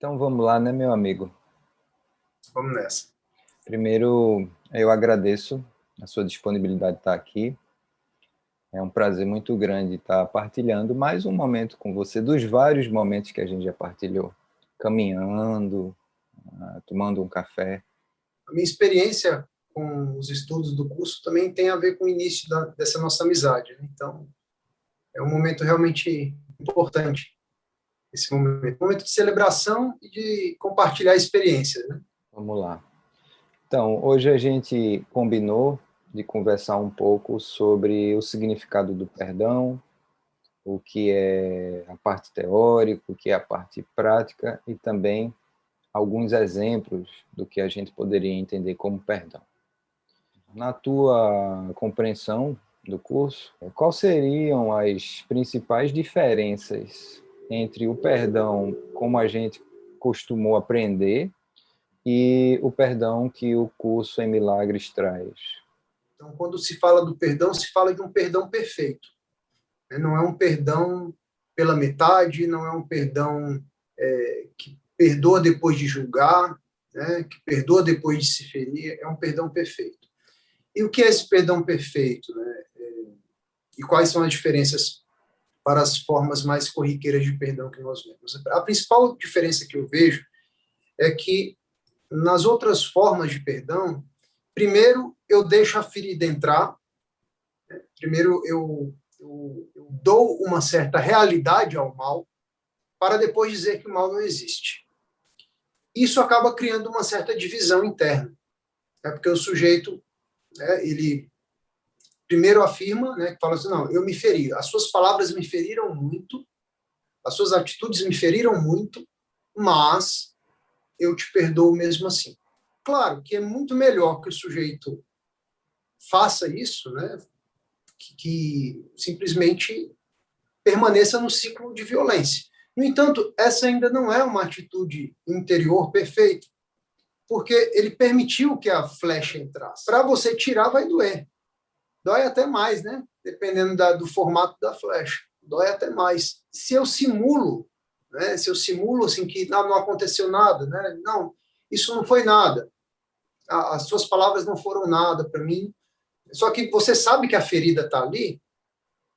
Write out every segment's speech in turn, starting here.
Então vamos lá, né, meu amigo? Vamos nessa. Primeiro, eu agradeço a sua disponibilidade de estar aqui. É um prazer muito grande estar partilhando mais um momento com você, dos vários momentos que a gente já partilhou, caminhando, tomando um café. A minha experiência com os estudos do curso também tem a ver com o início dessa nossa amizade, né? Então, é um momento realmente importante, esse momento. Um momento de celebração e de compartilhar experiências, né? Vamos lá. Então, hoje a gente combinou de conversar um pouco sobre o significado do perdão, o que é a parte teórica, o que é a parte prática e também alguns exemplos do que a gente poderia entender como perdão. Na tua compreensão do curso, quais seriam as principais diferenças entre o perdão como a gente costumou aprender e o perdão que o curso em Milagres traz? Então, quando se fala do perdão, se fala de um perdão perfeito, né? Não é um perdão pela metade, não é um perdão que perdoa depois de julgar, né? Que perdoa depois de se ferir, é um perdão perfeito. E o que é esse perdão perfeito, né? E quais são as diferenças para as formas mais corriqueiras de perdão que nós vemos? A principal diferença que eu vejo é que nas outras formas de perdão, primeiro eu deixo a ferida entrar, primeiro eu dou uma certa realidade ao mal, para depois dizer que o mal não existe. Isso acaba criando uma certa divisão interna, né? Porque o sujeito, né, ele primeiro afirma, né, que fala assim, não, eu me feri, as suas palavras me feriram muito, as suas atitudes me feriram muito, mas eu te perdoo mesmo assim. Claro que é muito melhor que o sujeito faça isso, né, que simplesmente permaneça no ciclo de violência. No entanto, essa ainda não é uma atitude interior perfeita, porque ele permitiu que a flecha entrasse. Para você tirar, vai doer. Dói até mais, né? Dependendo do formato da flecha. Dói até mais. Se eu simulo, né? Se eu simulo assim que não aconteceu nada, né? Não, isso não foi nada. As suas palavras não foram nada para mim. Só que você sabe que a ferida está ali,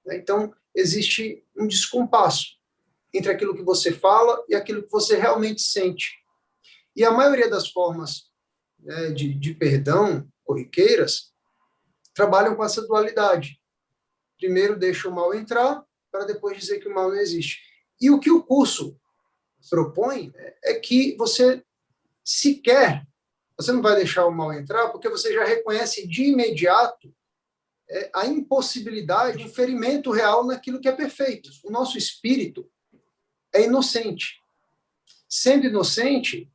né? Então existe um descompasso entre aquilo que você fala e aquilo que você realmente sente. E a maioria das formas, né, de perdão corriqueiras trabalham com essa dualidade. Primeiro deixa o mal entrar, para depois dizer que o mal não existe. E o que o curso propõe é que você sequer, você não vai deixar o mal entrar, porque você já reconhece de imediato a impossibilidade de um ferimento real naquilo que é perfeito. O nosso espírito é inocente. Sendo inocente,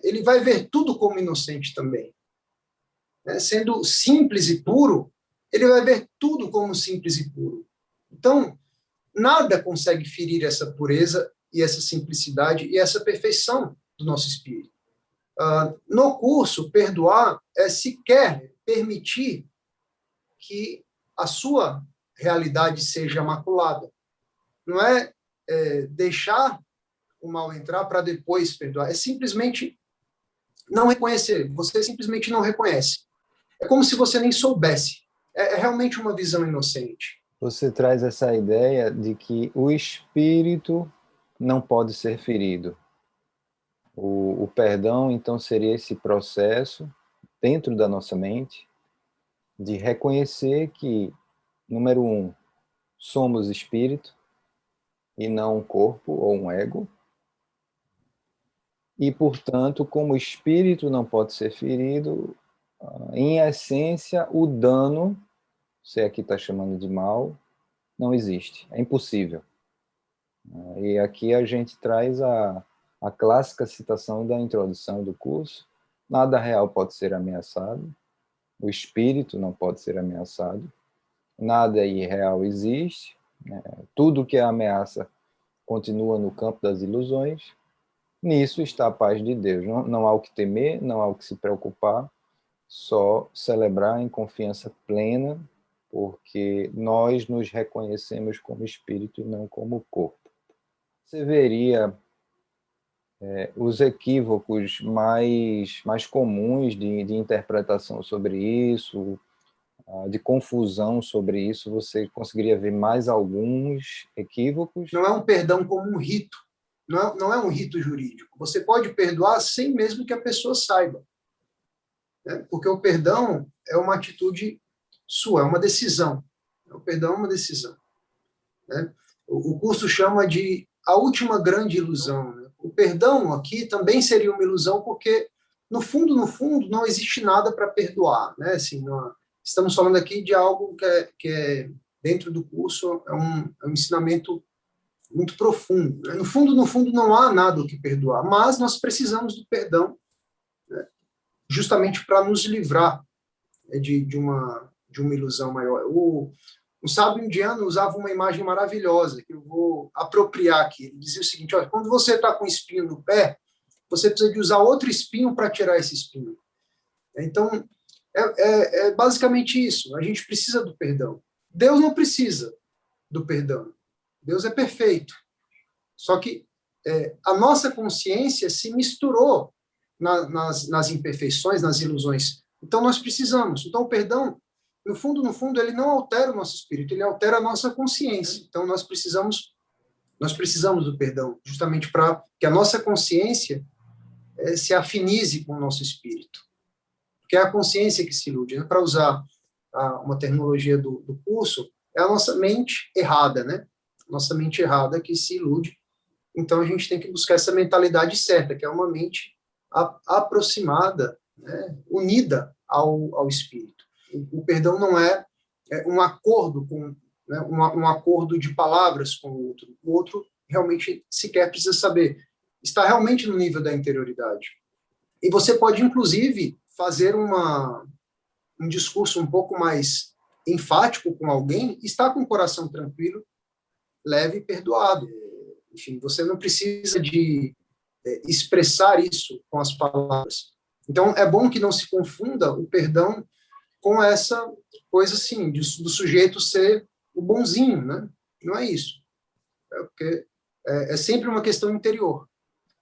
ele vai ver tudo como inocente também. Sendo simples e puro, ele vai ver tudo como simples e puro. Então, nada consegue ferir essa pureza e essa simplicidade e essa perfeição do nosso espírito. No curso, perdoar é sequer permitir que a sua realidade seja maculada. Não deixar o mal entrar para depois perdoar. É simplesmente não reconhecer. Você simplesmente não reconhece. É como se você nem soubesse. É realmente uma visão inocente. Você traz essa ideia de que o espírito não pode ser ferido. O perdão, então, seria esse processo dentro da nossa mente de reconhecer que, número um, somos espírito e não um corpo ou um ego. E, portanto, como o espírito não pode ser ferido, em essência, o dano, se aqui está chamando de mal, não existe. É impossível. E aqui a gente traz a clássica citação da introdução do curso: nada real pode ser ameaçado, o espírito não pode ser ameaçado, nada irreal existe, né? Tudo que é ameaça continua no campo das ilusões. Nisso está a paz de Deus. Não há o que temer, não há o que se preocupar, só celebrar em confiança plena, porque nós nos reconhecemos como espírito e não como corpo. Você veria Os equívocos mais comuns de interpretação sobre isso, de confusão sobre isso, você conseguiria ver mais alguns equívocos? Não é um perdão como um rito, não é um rito jurídico. Você pode perdoar sem mesmo que a pessoa saiba, né? Porque o perdão é uma atitude sua, é uma decisão. O perdão é uma decisão, né? O curso chama de a última grande ilusão, né? O perdão aqui também seria uma ilusão, porque no fundo, não existe nada para perdoar, né? Assim, estamos falando aqui de algo que é dentro do curso, é um ensinamento muito profundo, né? No fundo, não há nada o que perdoar, mas nós precisamos do perdão, né? Justamente para nos livrar, né, de uma ilusão maior. Um sábio indiano usava uma imagem maravilhosa, que eu vou apropriar aqui. Ele dizia o seguinte: olha, quando você está com espinho no pé, você precisa de usar outro espinho para tirar esse espinho. Então, é basicamente isso. A gente precisa do perdão. Deus não precisa do perdão. Deus é perfeito. Só que a nossa consciência se misturou nas imperfeições, nas ilusões. Então, nós precisamos. Então, o perdão, no fundo, ele não altera o nosso espírito, ele altera a nossa consciência. Então, nós precisamos do perdão, justamente para que a nossa consciência se afinize com o nosso espírito. Porque é a consciência que se ilude. Né? Para usar uma terminologia do curso, é a nossa mente errada, né? Nossa mente errada que se ilude. Então, a gente tem que buscar essa mentalidade certa, que é uma mente aproximada, né, unida ao espírito. O perdão não é um acordo né, um acordo de palavras com o outro. O outro realmente sequer precisa saber. Está realmente no nível da interioridade. E você pode, inclusive, fazer um discurso um pouco mais enfático com alguém, estar com o coração tranquilo, leve e perdoado. Enfim, você não precisa de expressar isso com as palavras. Então, é bom que não se confunda o perdão com essa coisa assim, do sujeito ser o bonzinho, né? Não é isso. Porque é sempre uma questão interior.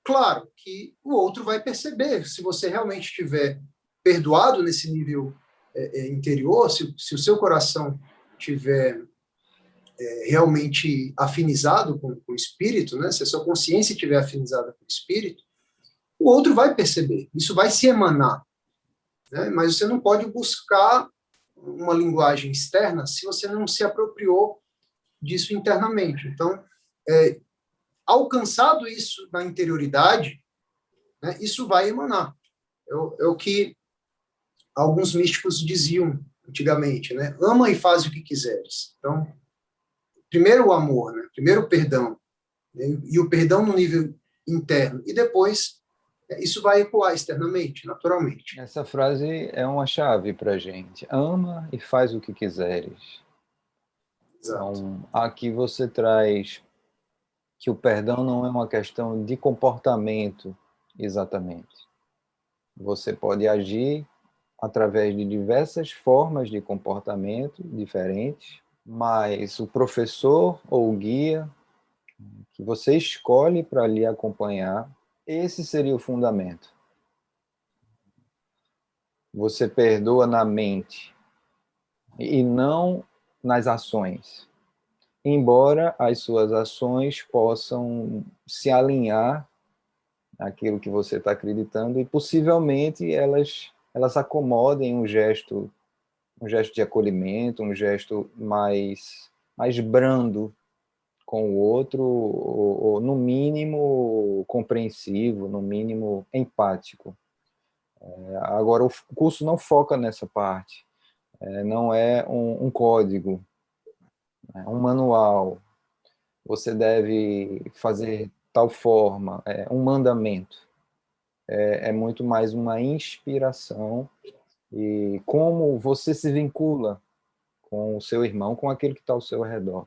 Claro que o outro vai perceber, se você realmente estiver perdoado nesse nível interior, se o seu coração estiver realmente afinizado com o espírito, né? Se a sua consciência estiver afinizada com o espírito, o outro vai perceber, isso vai se emanar, né? Mas você não pode buscar uma linguagem externa se você não se apropriou disso internamente. Então, alcançado isso na interioridade, né, isso vai emanar. É o que alguns místicos diziam antigamente, né? Ama e faz o que quiseres. Então, primeiro o amor, né? Primeiro o perdão, né? E o perdão no nível interno, e depois isso vai ecoar externamente, naturalmente. Essa frase é uma chave para a gente. Ama e faz o que quiseres. Exato. Então, aqui você traz que o perdão não é uma questão de comportamento, exatamente. Você pode agir através de diversas formas de comportamento diferentes, mas o professor ou o guia que você escolhe para lhe acompanhar, esse seria o fundamento. Você perdoa na mente e não nas ações, embora as suas ações possam se alinhar àquilo que você está acreditando e possivelmente elas acomodem um gesto de acolhimento, um gesto mais brando com o outro, ou no mínimo compreensivo, no mínimo empático. Agora, o curso não foca nessa parte, não é um código, um manual, você deve fazer tal forma, um mandamento. É muito mais uma inspiração e como você se vincula com o seu irmão, com aquele que está ao seu redor.